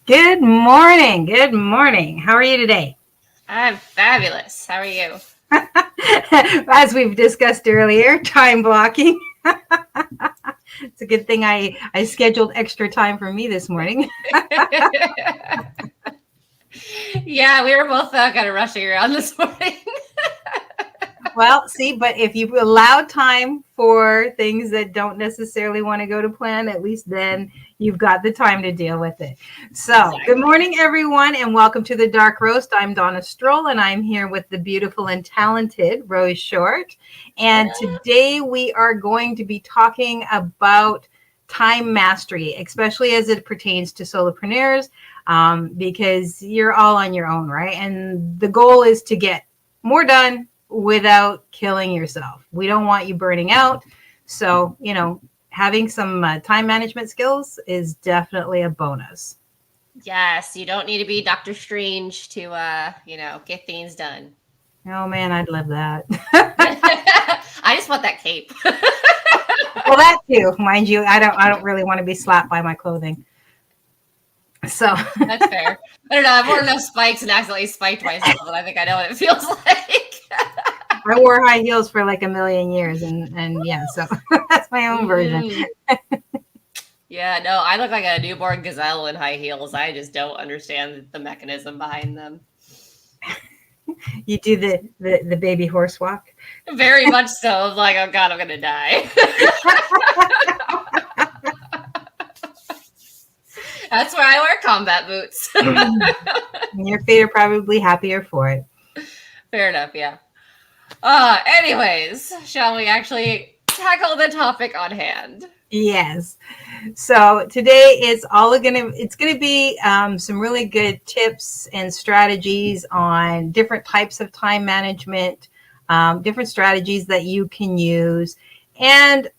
Good morning. Good morning. How are you today? I'm fabulous. How are you? As we've discussed earlier, time blocking. It's a good thing I scheduled extra time for me this morning. Yeah, we were both kind of rushing around this morning. Well, see, but if you allow time for things that don't necessarily want to go to plan, at least then you've got the time to deal with it. So, Exactly. Good morning, everyone, and welcome to the Dark Roast. I'm Donna Stroll, and I'm here with the beautiful and talented Rose Short. And today we are going to be talking about time mastery, especially as it pertains to solopreneurs, because you're all on your own, right? And the goal is to get more done without killing yourself. We don't want you burning out. So, having some time management skills is definitely a bonus. Yes, you don't need to be Doctor Strange to, get things done. Oh man, I'd love that. I just want that cape. Well, that too, mind you. I don't really want to be slapped by my clothing. So That's fair. I don't know. I've worn enough spikes and accidentally spiked myself, but I think I know what it feels like. I wore high heels for like a million years, and yeah, so that's my own version. Yeah, no, I look like a newborn gazelle in high heels. I just don't understand the mechanism behind them. You do the baby horse walk. Very much so. I'm like, oh God, I'm gonna die. That's why I wear combat boots. Your feet are probably happier for it. Fair enough, yeah. Anyways, shall we actually tackle the topic on hand? Yes. So today it's gonna be some really good tips and strategies on different types of time management, different strategies that you can use, and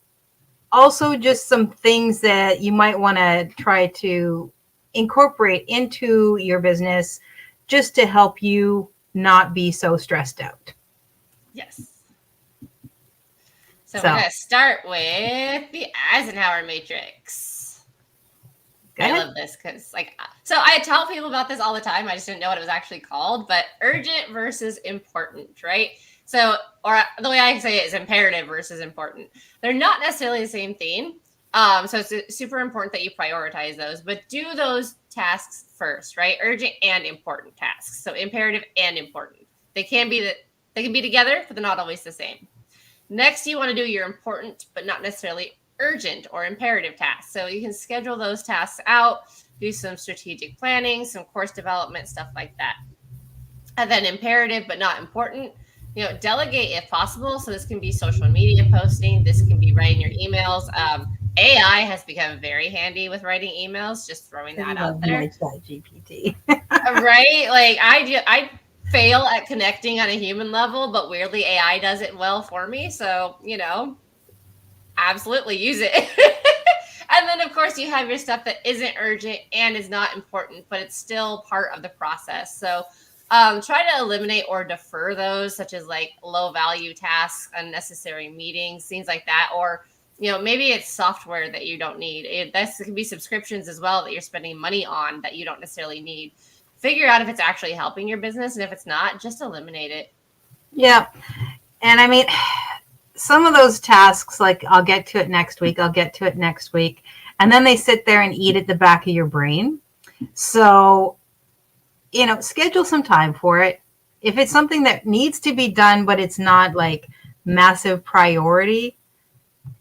also just some things that you might want to try to incorporate into your business just to help you not be so stressed out. Yes. So we're going to start with the Eisenhower matrix. I love this because, so I tell people about this all the time. I just didn't know what it was actually called, but urgent versus important, right? So, or the way I say it is imperative versus important. They're not necessarily the same thing. So it's super important that you prioritize those, but do those tasks first, right? Urgent and important tasks. So imperative and important. They can be together, but they're not always the same. Next, you want to do your important, but not necessarily urgent or imperative tasks. So you can schedule those tasks out, do some strategic planning, some course development, stuff like that. And then imperative, but not important, delegate if possible. So this can be social media posting. This can be writing your emails. AI has become very handy with writing emails, just throwing that out there. GPT. Right? Like I fail at connecting on a human level, but weirdly AI does it well for me. So, absolutely use it. And then of course you have your stuff that isn't urgent and is not important, but it's still part of the process. So try to eliminate or defer those, such as like low value tasks, unnecessary meetings, things like that. Or, maybe it's software that you don't need. That can be subscriptions as well that you're spending money on that you don't necessarily need. Figure out if it's actually helping your business. And if it's not, just eliminate it. Yeah. And I mean, some of those tasks, like I'll get to it next week. And then they sit there and eat at the back of your brain. So, schedule some time for it. If it's something that needs to be done, but it's not like massive priority,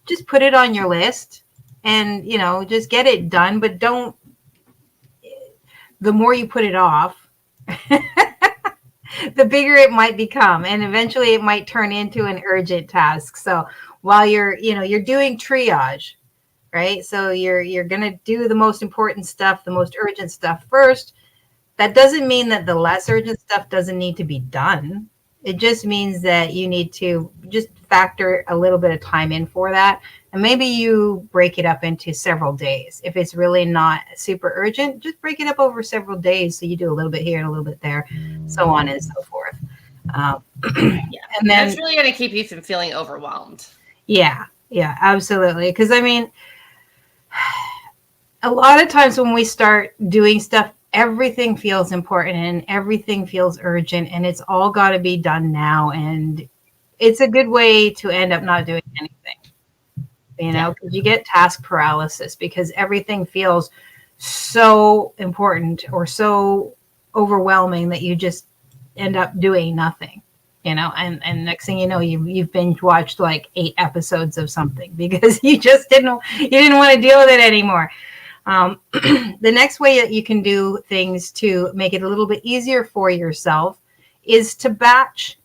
just put it on your list and, just get it done. But the more you put it off, the bigger it might become. And eventually it might turn into an urgent task. So while you're doing triage, right? So you're going to do the most important stuff, the most urgent stuff first. That doesn't mean that the less urgent stuff doesn't need to be done. It just means that you need to just factor a little bit of time in for that. And maybe you break it up into several days. If it's really not super urgent, just break it up over several days. So you do a little bit here and a little bit there, so on and so forth. Yeah. And then that's really going to keep you from feeling overwhelmed. Yeah, absolutely. Because I mean, a lot of times when we start doing stuff everything feels important and everything feels urgent, and it's all got to be done now. And it's a good way to end up not doing anything, because you get task paralysis because everything feels so important or so overwhelming that you just end up doing nothing. And next thing you know, you've binge watched like 8 episodes of something because you didn't want to deal with it anymore. The next way that you can do things to make it a little bit easier for yourself is to batch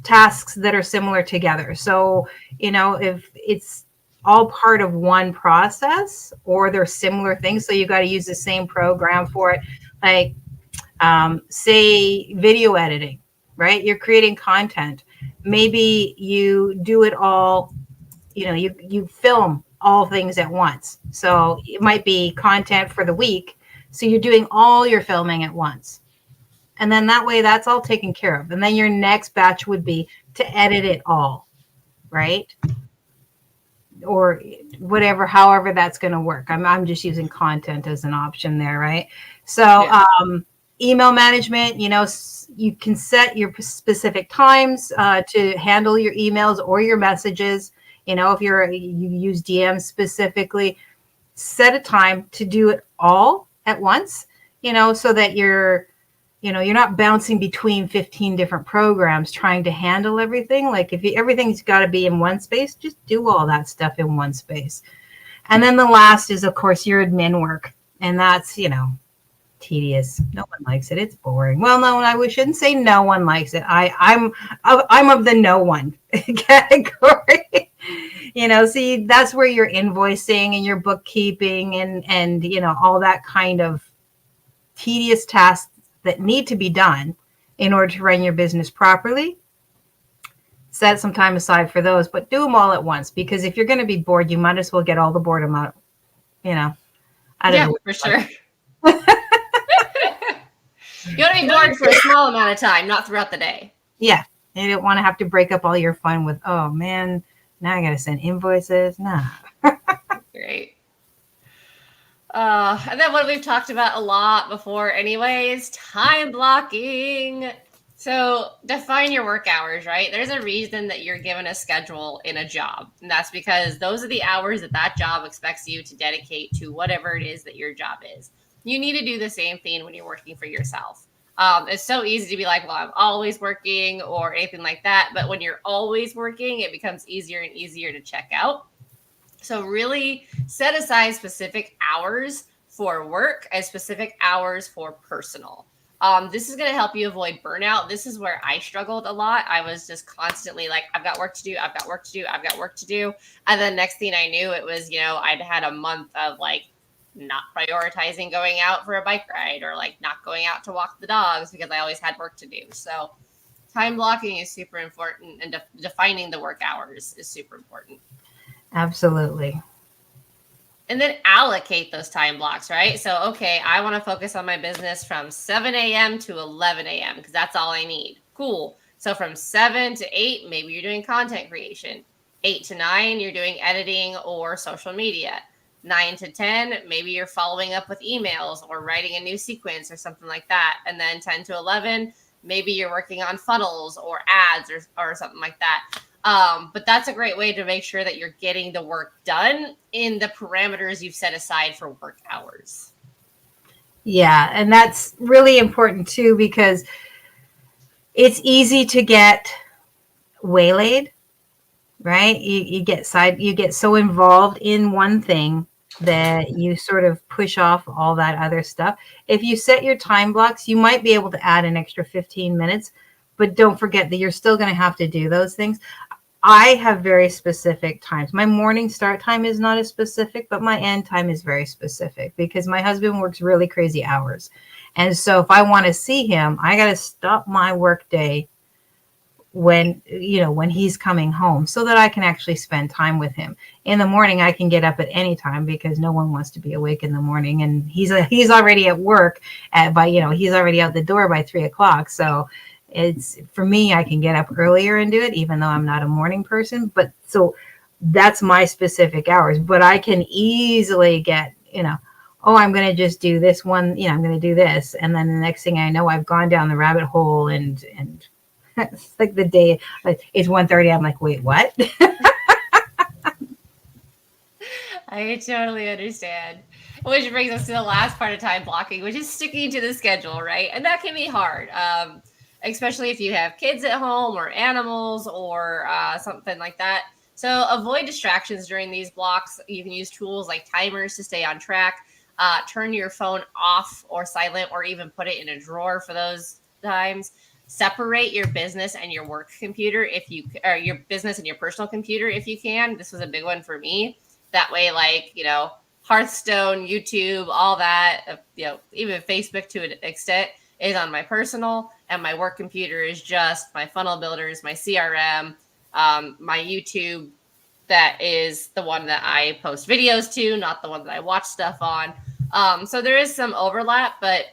tasks that are similar together. So, if it's all part of one process or they're similar things, so you got to use the same program for it, like say video editing, right? You're creating content. Maybe you do it all, you film all things at once. So it might be content for the week. So you're doing all your filming at once. And then that way that's all taken care of. And then your next batch would be to edit it all, right? Or whatever, however that's going to work. I'm just using content as an option there, right? So email management, you can set your specific times to handle your emails or your messages. If you use DMs specifically, set a time to do it all at once, so that you're not bouncing between 15 different programs trying to handle everything. Like if everything's got to be in one space, just do all that stuff in one space. And then the last is, of course, your admin work. And that's, tedious. No one likes it. It's boring. Well, no, I shouldn't say no one likes it. I'm of the no one category. See, that's where your invoicing and your bookkeeping and all that kind of tedious tasks that need to be done in order to run your business properly. Set some time aside for those, but do them all at once, because if you're going to be bored, you might as well get all the boredom out. For sure. You want to be bored for a small amount of time, not throughout the day. Yeah. You don't want to have to break up all your fun with, oh man, now I got to send invoices. Nah. Great. And then what we've talked about a lot before anyways, time blocking. So define your work hours, right? There's a reason that you're given a schedule in a job. And that's because those are the hours that job expects you to dedicate to whatever it is that your job is. You need to do the same thing when you're working for yourself. It's so easy to be like, well, I'm always working or anything like that. But when you're always working, it becomes easier and easier to check out. So really set aside specific hours for work and specific hours for personal. This is going to help you avoid burnout. This is where I struggled a lot. I was just constantly like, I've got work to do. I've got work to do. I've got work to do. And then next thing I knew, it was, I'd had a month of like not prioritizing going out for a bike ride or like not going out to walk the dogs because I always had work to do. So time blocking is super important, and defining the work hours is super important. Absolutely. And then allocate those time blocks, right? So, okay, I want to focus on my business from 7 a.m. to 11 a.m. because that's all I need. Cool. So from 7 to 8, maybe you're doing content creation. 8 to 9, you're doing editing or social media. 9 to 10, maybe you're following up with emails or writing a new sequence or something like that. And then 10 to 11, maybe you're working on funnels or ads or something like that. But that's a great way to make sure that you're getting the work done in the parameters you've set aside for work hours. Yeah, and that's really important too, because it's easy to get waylaid, right? You get so involved in one thing that you sort of push off all that other stuff. If you set your time blocks, you might be able to add an extra 15 minutes, but don't forget that you're still going to have to do those things. I have very specific times. My morning start time is not as specific, but my end time is very specific because my husband works really crazy hours. And so if I want to see him, I got to stop my work day when he's coming home so that I can actually spend time with him. In the morning, I can get up at any time because no one wants to be awake in the morning. And he's already at work he's already out the door by 3:00. So it's, for me, I can get up earlier and do it, even though I'm not a morning person. But so that's my specific hours, but I can easily get, oh, I'm going to just do this one, I'm going to do this. And then the next thing I know, I've gone down the rabbit hole and it's like the day, it's 1:30. I'm like, wait, what? I totally understand. Which brings us to the last part of time blocking, which is sticking to the schedule, right? And that can be hard, especially if you have kids at home or animals or something like that. So avoid distractions during these blocks. You can use tools like timers to stay on track. Turn your phone off or silent, or even put it in a drawer for those times. Separate your business and your work computer or your business and your personal computer if you can. This was a big one for me. That way, Hearthstone, YouTube, all that, even Facebook to an extent is on my personal, and my work computer is just my funnel builders, my CRM, my YouTube. That is the one that I post videos to, not the one that I watch stuff on. So there is some overlap, but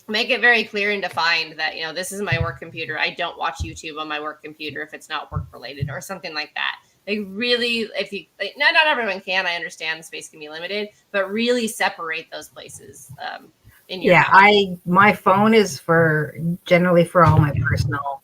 make it very clear and defined that, this is my work computer. I don't watch YouTube on my work computer if it's not work related or something like that. Like, really, if you not everyone can, I understand the space can be limited, but really separate those places in your house. My phone is generally for all my personal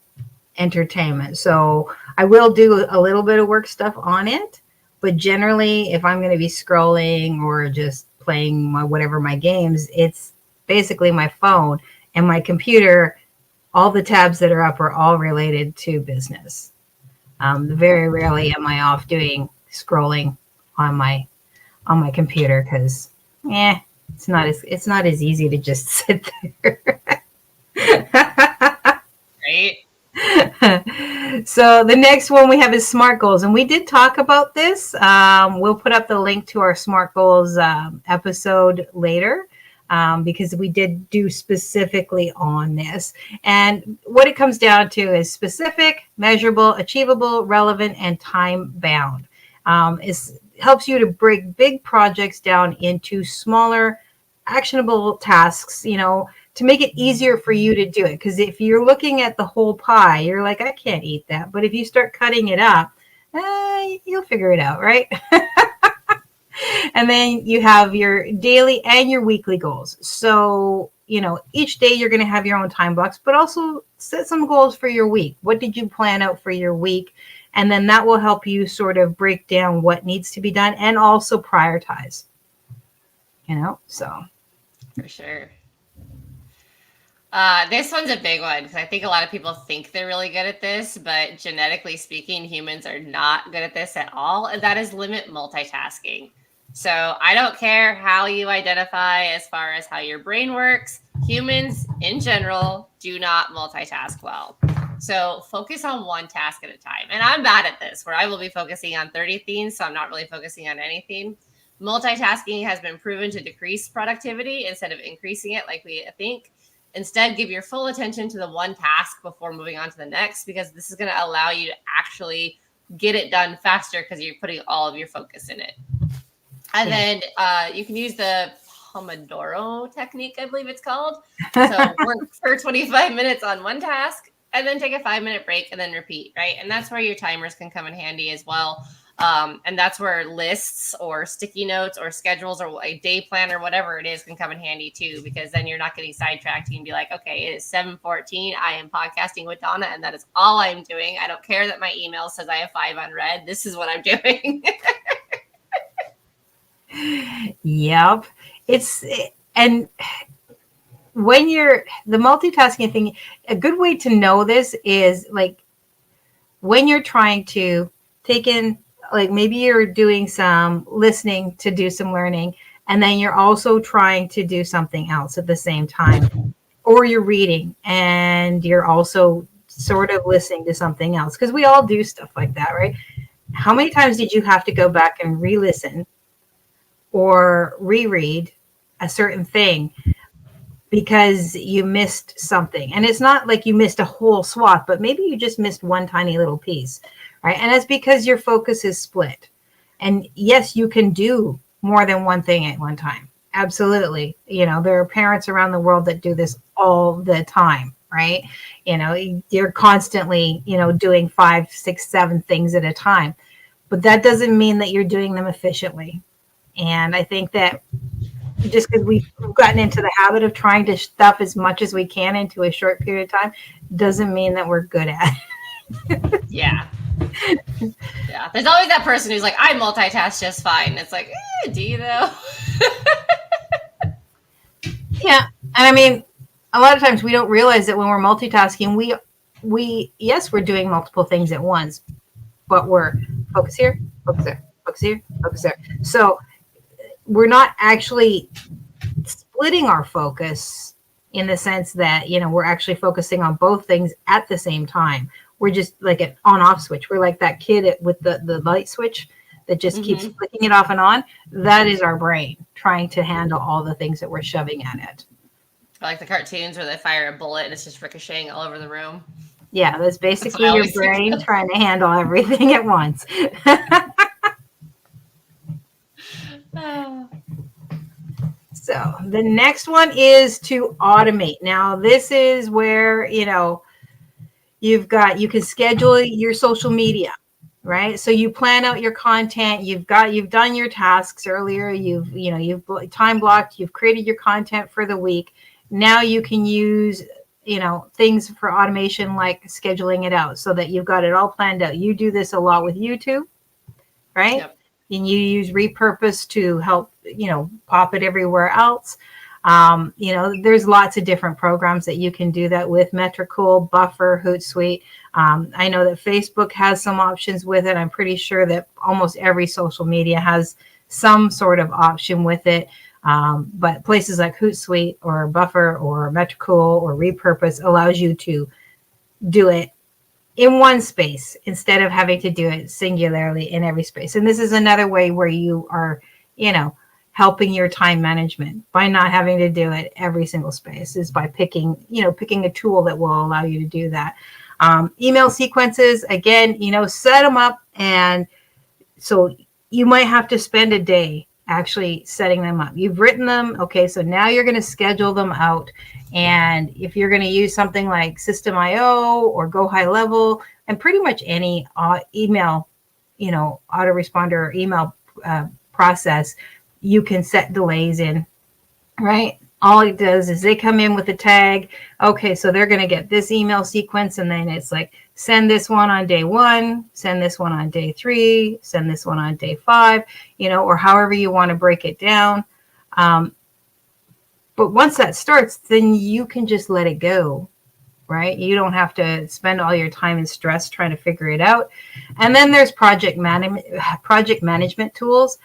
entertainment. So I will do a little bit of work stuff on it, but generally if I'm going to be scrolling or just playing my games, it's basically my phone and my computer. All the tabs that are up are all related to business. Very rarely am I off doing scrolling on my computer because it's not as easy to just sit there. Right. So the next one we have is SMART goals, and we did talk about this. We'll put up the link to our SMART goals episode later. Because we did do specifically on this. And what it comes down to is specific, measurable, achievable, relevant, and time bound. Helps you to break big projects down into smaller, actionable tasks, to make it easier for you to do it. Because if you're looking at the whole pie, you're like, I can't eat that. But if you start cutting it up, you'll figure it out, right? And then you have your daily and your weekly goals. So, each day you're going to have your own time blocks, but also set some goals for your week. What did you plan out for your week? And then that will help you sort of break down what needs to be done and also prioritize, so. For sure. This one's a big one because I think a lot of people think they're really good at this, but genetically speaking, humans are not good at this at all. And that is limit multitasking. So I don't care how you identify as far as how your brain works. Humans in general do not multitask well. So focus on one task at a time. And I'm bad at this, where I will be focusing on 30 things, so I'm not really focusing on anything. Multitasking has been proven to decrease productivity instead of increasing it like we think. Instead, give your full attention to the one task before moving on to the next, because this is going to allow you to actually get it done faster because you're putting all of your focus in it. And then you can use the Pomodoro technique, I believe it's called. So work for 25 minutes on one task and then take a 5-minute break and then repeat, right? And that's where your timers can come in handy as well. And that's where lists or sticky notes or schedules or a day plan or whatever it is can come in handy too, because then you're not getting sidetracked. You can be like, okay, it is 7:14. I am podcasting with Donna, and that is all I'm doing. I don't care that my email says I have 5 unread. This is what I'm doing. Yep. And when you're the multitasking thing, a good way to know this is like when you're trying to take in, like maybe you're doing some listening to do some learning, and then you're also trying to do something else at the same time, or you're reading and you're also sort of listening to something else, because we all do stuff like that, right? How many times did you have to go back and re-listen or reread a certain thing because you missed something? And it's not like you missed a whole swath, but maybe you just missed one tiny little piece, right? And it's because your focus is split. And yes, you can do more than one thing at one time. Absolutely. There are parents around the world that do this all the time, right? You're constantly, doing 5, 6, 7 things at a time, but that doesn't mean that you're doing them efficiently. And I think that just because we've gotten into the habit of trying to stuff as much as we can into a short period of time doesn't mean that we're good at it. Yeah. Yeah. There's always that person who's like, I multitask just fine. It's like, do you though? Yeah. And I mean, a lot of times we don't realize that when we're multitasking, yes, we're doing multiple things at once, but we're focus here, focus there, focus here, focus there. So we're not actually splitting our focus in the sense that, we're actually focusing on both things at the same time. We're just like an on-off switch. We're like that kid with the light switch that just keeps flicking it off and on. That is our brain trying to handle all the things that we're shoving at it. Like the cartoons where they fire a bullet and it's just ricocheting all over the room. Yeah, that's basically your brain trying to handle everything at once. So the next one is to automate. Now, this is where, you can schedule your social media, right? So you plan out your content. You've done your tasks earlier. You've time blocked. You've created your content for the week. Now you can use, things for automation, like scheduling it out so that you've got it all planned out. You do this a lot with YouTube, right? Yep. And you use repurpose to help, pop it everywhere else. There's lots of different programs that you can do that with. Metricool, Buffer, Hootsuite. I know that Facebook has some options with it. I'm pretty sure that almost every social media has some sort of option with it. But places like Hootsuite or Buffer or Metricool or Repurpose allows you to do it in one space instead of having to do it singularly in every space. And this is another way where you are, helping your time management by not having to do it every single space, is by picking a tool that will allow you to do that. Email sequences, again, set them up. And so you might have to spend a day actually setting them up. You've written them. Okay. So now you're going to schedule them out. And if you're going to use something like System.io or Go High Level, and pretty much any email, autoresponder or email process, you can set delays in, right? All it does is they come in with a tag. Okay, so they're going to get this email sequence, and then it's like, send this one on day 1, send this one on day 3, send this one on day 5, or however you want to break it down. But once that starts, then you can just let it go, right? You don't have to spend all your time and stress trying to figure it out. And then there's project management tools.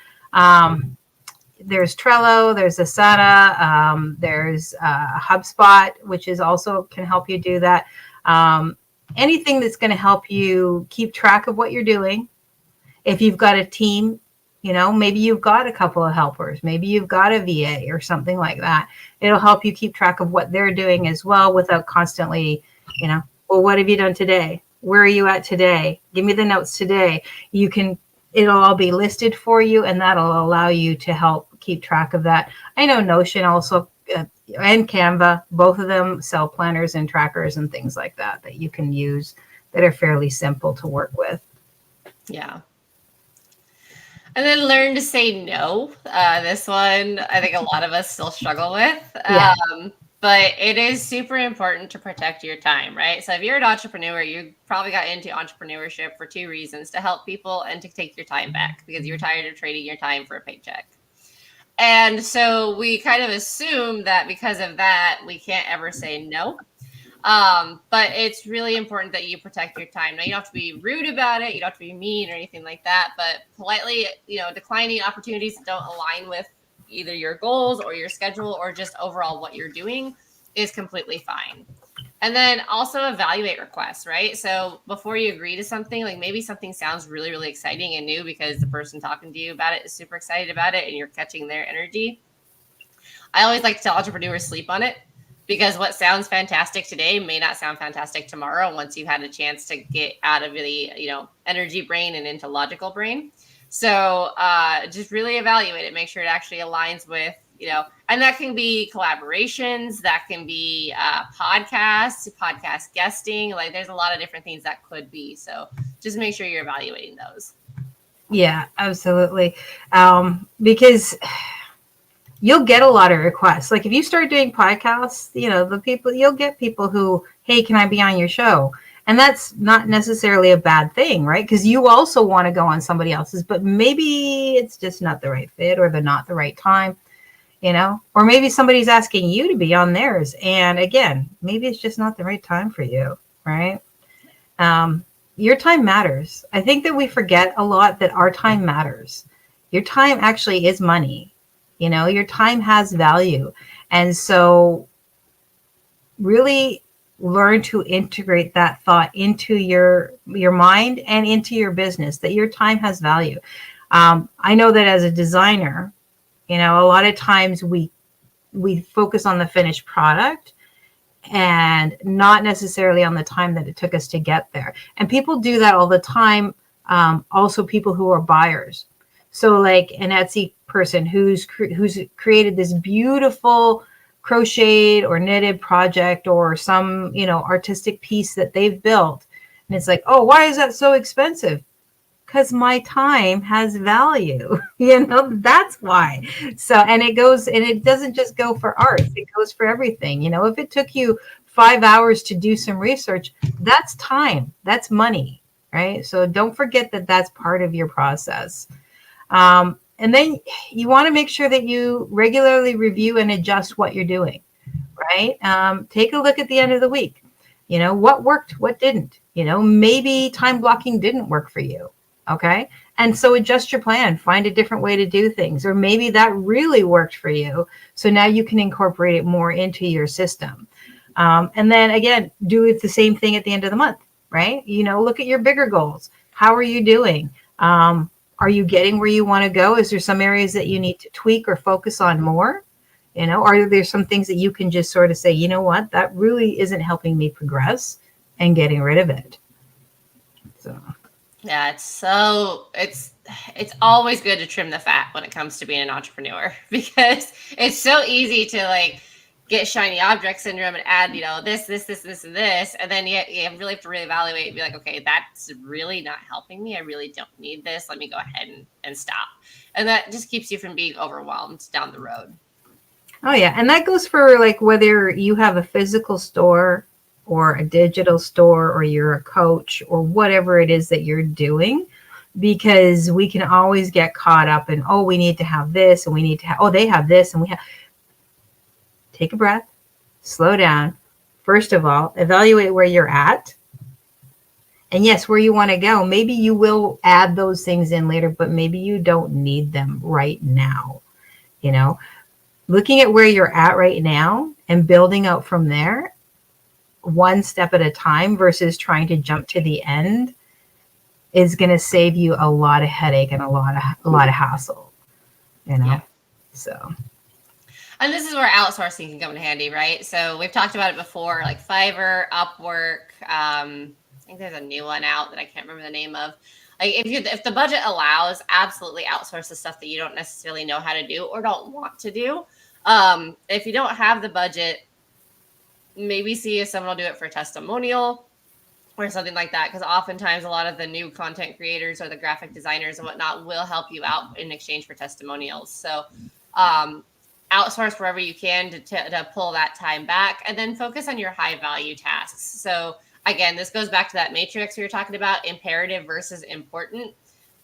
There's Trello, there's Asana, there's HubSpot, which is also can help you do that. Anything that's going to help you keep track of what you're doing. If you've got a team, maybe you've got a couple of helpers, maybe you've got a VA or something like that. It'll help you keep track of what they're doing as well without constantly, well, what have you done today? Where are you at today? Give me the notes today. It'll all be listed for you, and that'll allow you to help keep track of that. I know Notion also and Canva, both of them sell planners and trackers and things like that you can use that are fairly simple to work with. Yeah. And then learn to say no. This one, I think a lot of us still struggle with. Yeah. But it is super important to protect your time, right? So if you're an entrepreneur, you probably got into entrepreneurship for 2 reasons: to help people and to take your time back because you're tired of trading your time for a paycheck. And so we kind of assume that because of that, we can't ever say no. But it's really important that you protect your time. Now, you don't have to be rude about it. You don't have to be mean or anything like that. But politely, declining opportunities that don't align with either your goals or your schedule or just overall what you're doing is completely fine. And then also evaluate requests, right? So before you agree to something, like maybe something sounds really, really exciting and new because the person talking to you about it is super excited about it and you're catching their energy. I always like to tell entrepreneurs, sleep on it, because what sounds fantastic today may not sound fantastic tomorrow once you've had a chance to get out of the, energy brain and into logical brain. So just really evaluate it. Make sure it actually aligns with, and that can be collaborations. That can be podcasts, podcast guesting. Like there's a lot of different things that could be. So just make sure you're evaluating those. Yeah, absolutely. Because you'll get a lot of requests. Like if you start doing podcasts, you'll get people who, hey, can I be on your show? And that's not necessarily a bad thing, right? Because you also want to go on somebody else's, but maybe it's just not the right fit, or not the right time, or maybe somebody's asking you to be on theirs. And again, maybe it's just not the right time for you, right? Your time matters. I think that we forget a lot that our time matters. Your time actually is money. Your time has value. And so really learn to integrate that thought into your mind and into your business, that your time has value. I know that as a designer, a lot of times we focus on the finished product and not necessarily on the time that it took us to get there. And people do that all the time. Also people who are buyers. So like an Etsy person who's created this beautiful crocheted or knitted project, or some, artistic piece that they've built. And it's like, oh, why is that so expensive? Because my time has value. That's why. So, and it doesn't just go for art. It goes for everything. If it took you 5 hours to do some research, that's time, that's money, right? So don't forget that that's part of your process. And then you want to make sure that you regularly review and adjust what you're doing, right? Take a look at the end of the week. What worked, what didn't. Maybe time blocking didn't work for you. Okay. And so adjust your plan, find a different way to do things. Or maybe that really worked for you. So now you can incorporate it more into your system. And then again, do it the same thing at the end of the month, right? Look at your bigger goals. How are you doing? Are you getting where you want to go? Is there some areas that you need to tweak or focus on more? Are there some things that you can just sort of say, you know what, that really isn't helping me progress, and getting rid of it. So. Yeah, it's always good to trim the fat when it comes to being an entrepreneur, because it's so easy to like get shiny object syndrome and add, this, and this. And then you really have to reevaluate and be like, okay, that's really not helping me. I really don't need this. Let me go ahead and stop. And that just keeps you from being overwhelmed down the road. Oh, yeah. And that goes for like whether you have a physical store or a digital store, or you're a coach, or whatever it is that you're doing, because we can always get caught up in, oh, we need to have this, and we need to have, oh, they have this, and we have. Take a breath, slow down. First of all, evaluate where you're at. And yes, where you want to go. Maybe you will add those things in later, but maybe you don't need them right now. Looking at where you're at right now and building out from there, one step at a time versus trying to jump to the end, is going to save you a lot of headache and a lot of hassle. Yeah. So. And this is where outsourcing can come in handy, right? So we've talked about it before, like Fiverr, Upwork. I think there's a new one out that I can't remember the name of. Like if the budget allows, absolutely outsource the stuff that you don't necessarily know how to do or don't want to do. If you don't have the budget, maybe see if someone will do it for a testimonial or something like that. Because oftentimes a lot of the new content creators or the graphic designers and whatnot will help you out in exchange for testimonials. So, outsource wherever you can to pull that time back, and then focus on your high value tasks. So again, this goes back to that matrix we were talking about, imperative versus important.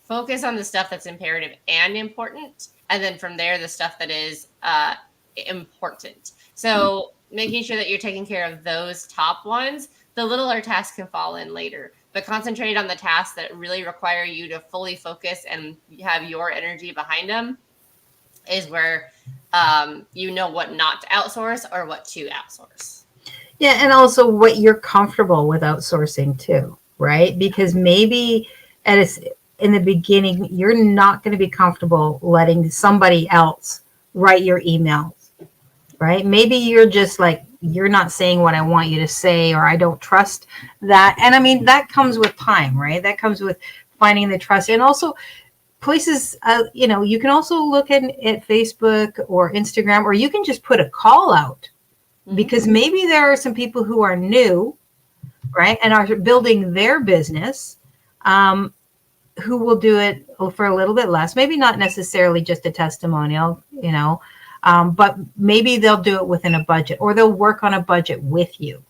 Focus on the stuff that's imperative and important. And then from there, the stuff that is important. So making sure that you're taking care of those top ones, the littler tasks can fall in later, but concentrate on the tasks that really require you to fully focus and have your energy behind them, is where what not to outsource or what to outsource. Yeah, and also what you're comfortable with outsourcing too, right? Because maybe in the beginning, you're not going to be comfortable letting somebody else write your emails, right? Maybe you're just like, you're not saying what I want you to say, or I don't trust that. And I mean, that comes with time, right? That comes with finding the trust. And also places, you can also look at Facebook or Instagram, or you can just put a call out, because maybe there are some people who are new, right, and are building their business, who will do it for a little bit less, maybe not necessarily just a testimonial, But maybe they'll do it within a budget, or they'll work on a budget with you.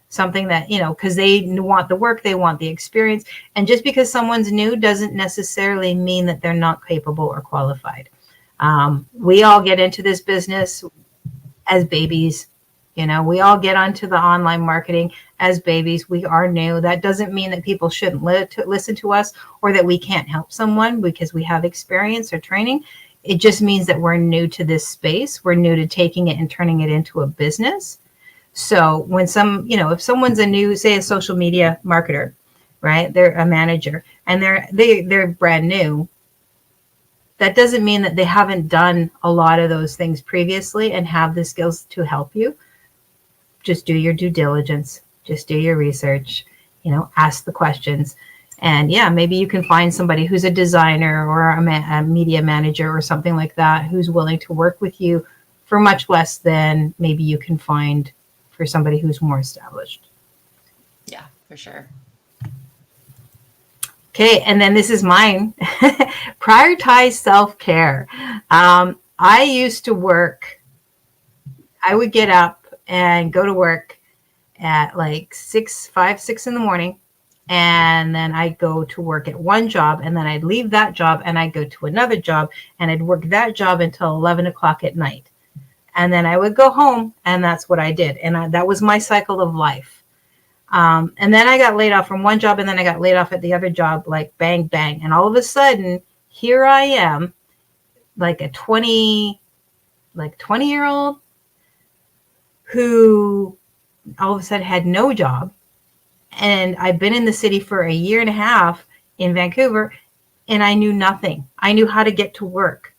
Something that, because they want the work, they want the experience. And just because someone's new doesn't necessarily mean that they're not capable or qualified. We all get into this business as babies. We all get onto the online marketing as babies. We are new. That doesn't mean that people shouldn't listen to us, or that we can't help someone because we have experience or training. It just means that we're new to this space. We're new to taking it and turning it into a business. So when if someone's a new, say, a social media marketer, right? They're a manager and they're brand new. That doesn't mean that they haven't done a lot of those things previously and have the skills to help you. Just do your due diligence. Just do your research. Ask the questions. And yeah, maybe you can find somebody who's a designer or a media manager or something like that, who's willing to work with you for much less than maybe you can find for somebody who's more established. Yeah, for sure. Okay, and then this is mine. Prioritize self-care. I used to work. I would get up and go to work at like 5, 6 in the morning. And then I'd go to work at one job, and then I'd leave that job and I'd go to another job, and I'd work that job until 11 o'clock at night. And then I would go home, and that's what I did. And that was my cycle of life. And then I got laid off from one job, and then I got laid off at the other job, like bang, bang. And all of a sudden, here I am, like a 20-year-old who all of a sudden had no job. And I've been in the city for a year and a half in Vancouver, and I knew nothing. I knew how to get to work.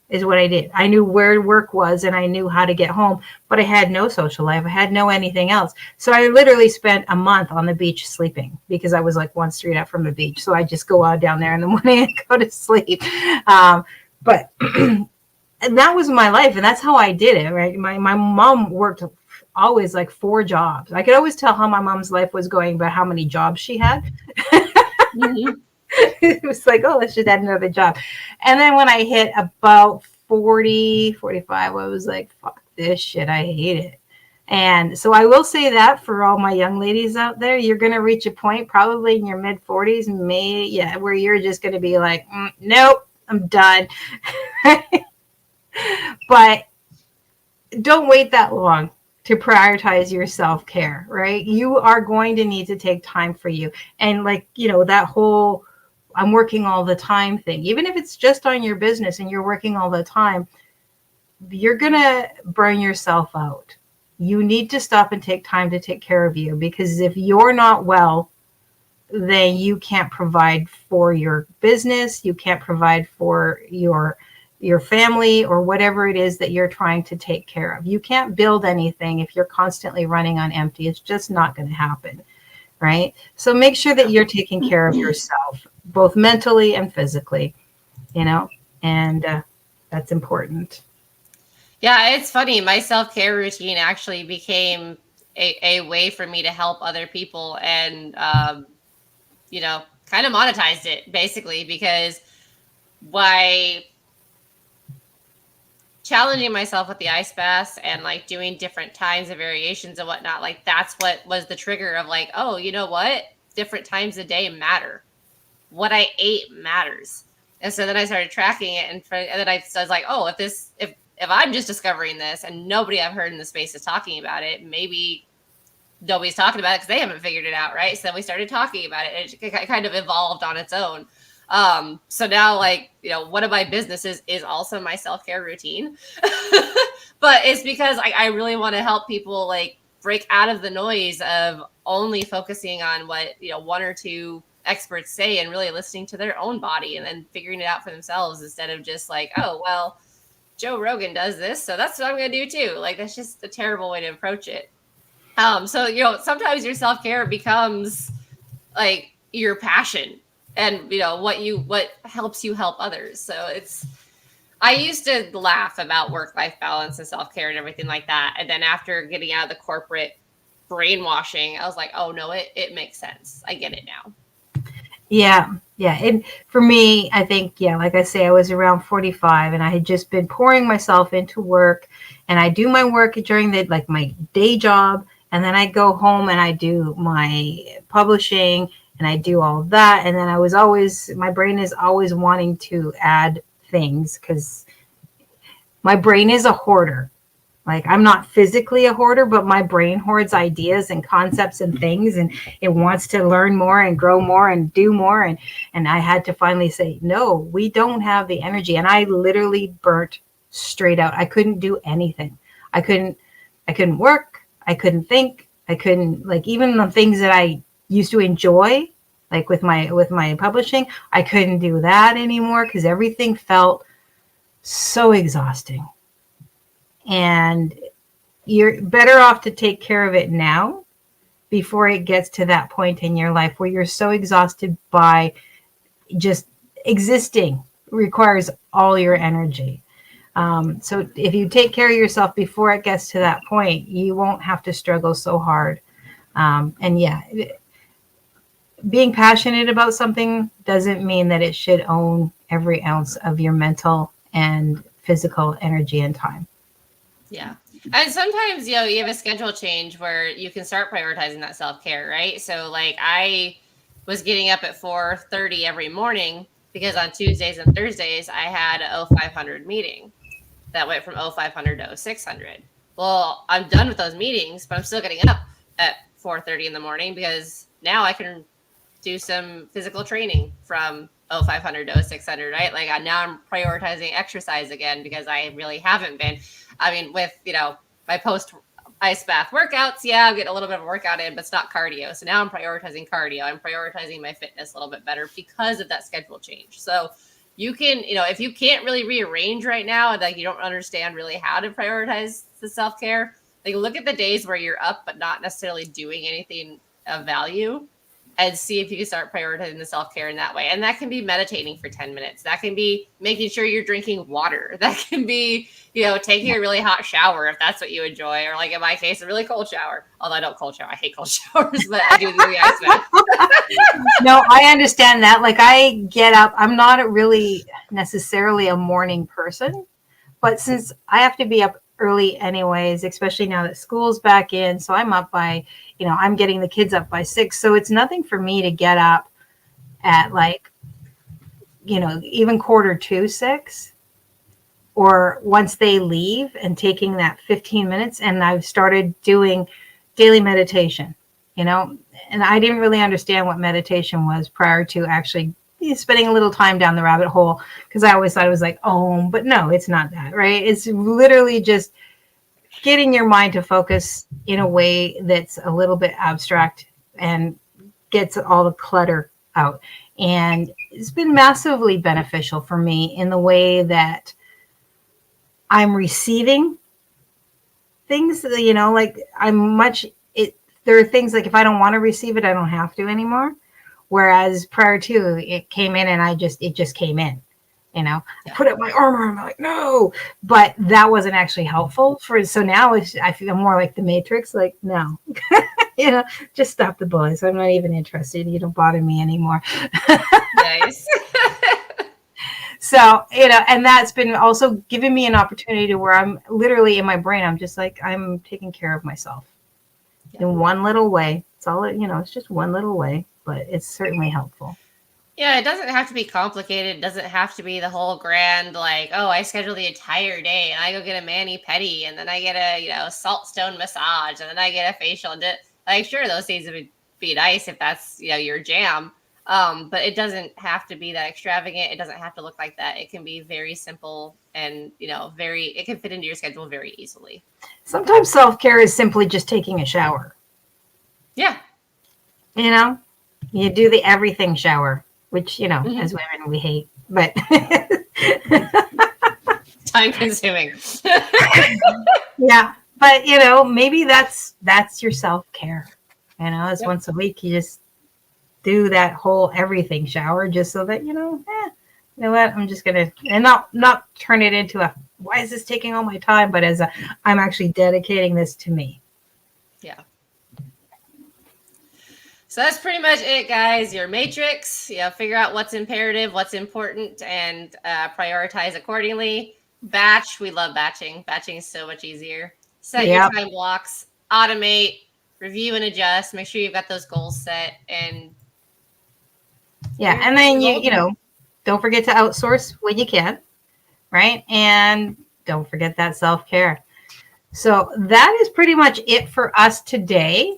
Is what I did. I knew where work was, and I knew how to get home, but I had no social life. I had no anything else. So I literally spent a month on the beach sleeping, because I was like one street up from the beach. So I just go out down there in the morning and go to sleep. But and that was my life, and that's how I did it, right? My mom worked always like 4 jobs. I could always tell how my mom's life was going by how many jobs she had. Mm-hmm. It was like, oh, let's just add another job. And then when I hit about 40, 45, I was like, fuck this shit. I hate it. And so I will say that for all my young ladies out there, you're going to reach a point probably in your mid 40s, where you're just going to be like, nope, I'm done. But don't wait that long to prioritize your self-care, right? You are going to need to take time for you. And that whole I'm working all the time thing, even if it's just on your business and you're working all the time, you're going to burn yourself out. You need to stop and take time to take care of you, because if you're not well, then you can't provide for your business. You can't provide for your family or whatever it is that you're trying to take care of. You can't build anything if you're constantly running on empty. It's just not going to happen, right? So make sure that you're taking care of yourself, both mentally and physically, and that's important. Yeah, it's funny. My self-care routine actually became a way for me to help other people, and, kind of monetized it, basically, because by challenging myself with the ice baths and doing different times and variations and whatnot, that's what was the trigger of oh, you know what? Different times a day matter. What I ate matters. And so then I started tracking it, and then I was like, oh, if I'm just discovering this and nobody I've heard in the space is talking about it, maybe nobody's talking about it because they haven't figured it out, right? So then we started talking about it, and it kind of evolved on its own. So now, one of my businesses is also my self-care routine, but it's because I really want to help people break out of the noise of only focusing on what, one or two experts say, and really listening to their own body and then figuring it out for themselves, instead of just oh, well, Joe Rogan does this, so that's what I'm going to do too. That's just a terrible way to approach it. So, sometimes your self-care becomes your passion, and what helps you help others. So I used to laugh about work-life balance and self-care and everything like that. And then after getting out of the corporate brainwashing, I was like, oh no, it makes sense. I get it now. Yeah. Yeah. And for me, I think, yeah, like I say, I was around 45 and I had just been pouring myself into work, and I do my work during the, like my day job. And then I go home and I do my publishing and I do all of that. And then my brain is always wanting to add things because my brain is a hoarder. Like, I'm not physically a hoarder, but my brain hoards ideas and concepts and things, and it wants to learn more and grow more and do more. And I had to finally say, no, we don't have the energy. And I literally burnt straight out. I couldn't do anything. I couldn't work. I couldn't think. I couldn't, like, even the things that I used to enjoy, like with my publishing, I couldn't do that anymore because everything felt so exhausting. And you're better off to take care of it now before it gets to that point in your life where you're so exhausted by just existing requires all your energy. So if you take care of yourself before it gets to that point, you won't have to struggle so hard. And yeah, being passionate about something doesn't mean that it should own every ounce of your mental and physical energy and time. Yeah. And sometimes, you have a schedule change where you can start prioritizing that self-care, right? So like I was getting up at 4:30 every morning because on Tuesdays and Thursdays I had a 0500 meeting that went from 0500 to 0600. Well, I'm done with those meetings, but I'm still getting up at 4:30 in the morning because now I can do some physical training from 0500 to 0600, right? Like now I'm prioritizing exercise again because I really haven't been. I mean, with, my post ice bath workouts, yeah, I'm getting a little bit of a workout in, but it's not cardio. So now I'm prioritizing cardio. I'm prioritizing my fitness a little bit better because of that schedule change. So you can, if you can't really rearrange right now and like you don't understand really how to prioritize the self-care, like look at the days where you're up but not necessarily doing anything of value, and see if you can start prioritizing the self-care in that way. And that can be meditating for 10 minutes. That can be making sure you're drinking water. That can be, taking a really hot shower if that's what you enjoy. Or like in my case, a really cold shower. Although I don't cold shower. I hate cold showers, but I do the ice bath. No, I understand that. Like I get up, I'm not really necessarily a morning person, but since I have to be up early anyways, especially now that school's back in. So I'm up by, I'm getting the kids up by 6. So it's nothing for me to get up at like, even 5:45, or once they leave and taking that 15 minutes. And I've started doing daily meditation, and I didn't really understand what meditation was prior to actually spending a little time down the rabbit hole, because I always thought it was like, but no, it's not that, right? It's literally just getting your mind to focus in a way that's a little bit abstract and gets all the clutter out. And it's been massively beneficial for me in the way that I'm receiving things, like there are things like if I don't want to receive it, I don't have to anymore. Whereas prior to, it came in and it just came in, I put up my armor and I'm like, no, but that wasn't actually helpful so now I feel more like the Matrix, like, no, just stop the bullies. I'm not even interested. You don't bother me anymore. Nice. So, and that's been also giving me an opportunity to where I'm literally in my brain, I'm just like, I'm taking care of myself in one little way. It's all, it's just one little way, but it's certainly helpful. Yeah, it doesn't have to be complicated. It doesn't have to be the whole grand, like, oh, I schedule the entire day and I go get a mani-pedi and then I get a, salt stone massage and then I get a facial. And like, sure, those things would be nice if that's, your jam. But it doesn't have to be that extravagant. It doesn't have to look like that. It can be very simple and, it can fit into your schedule very easily. Sometimes self-care is simply just taking a shower. Yeah. You do the everything shower, which, as women, we hate, but time consuming. Yeah. But, maybe that's your self-care, it's once a week. You just do that whole everything shower just so that, you know what, I'm just going to, and not turn it into why is this taking all my time? But as I'm actually dedicating this to me. Yeah. So that's pretty much it, guys. Your matrix, figure out what's imperative, what's important, and prioritize accordingly. Batch, we love batching. Batching is so much easier. Set your time blocks, automate, review and adjust. Make sure you've got those goals set. And and then don't forget to outsource when you can, right? And don't forget that self-care. So that is pretty much it for us today.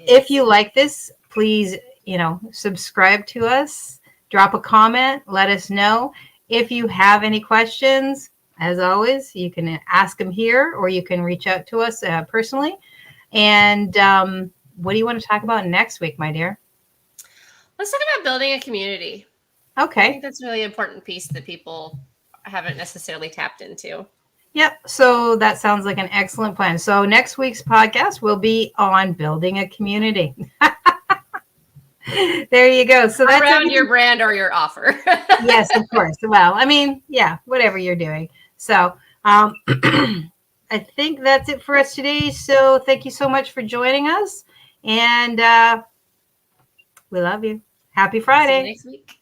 If you like this, please, subscribe to us, drop a comment, let us know. If you have any questions, as always, you can ask them here or you can reach out to us personally. And what do you want to talk about next week, my dear? Let's talk about building a community. Okay. I think that's a really important piece that people haven't necessarily tapped into. Yep. So that sounds like an excellent plan. So next week's podcast will be on building a community. There you go. So that's around your brand or your offer. Yes, of course. Well, I mean, whatever you're doing. So I think that's it for us today. So thank you so much for joining us. And we love you. Happy Friday. See you next week.